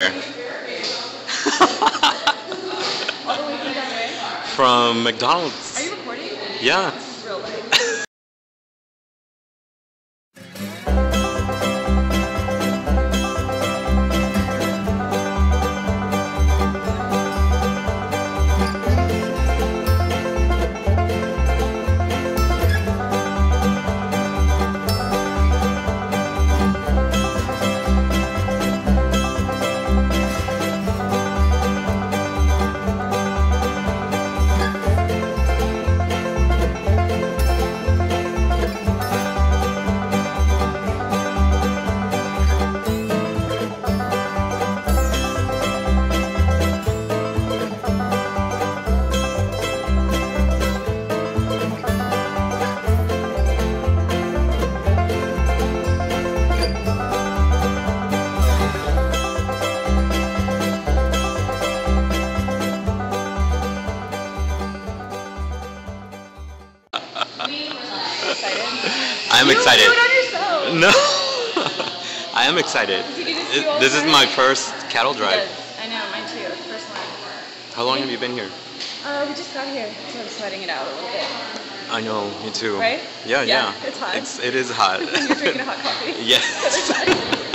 All the way from that way? From McDonald's. Are you recording? Yeah. This is real life. I'm excited. Do it on yourself. No. I am excited. This is my first cattle drive. I know, mine too. First one. How long have you been here? We just got here, so I'm sweating it out a little bit. I know, me too. Right? Yeah. It's hot. It is hot. You're drinking a hot coffee. Yes.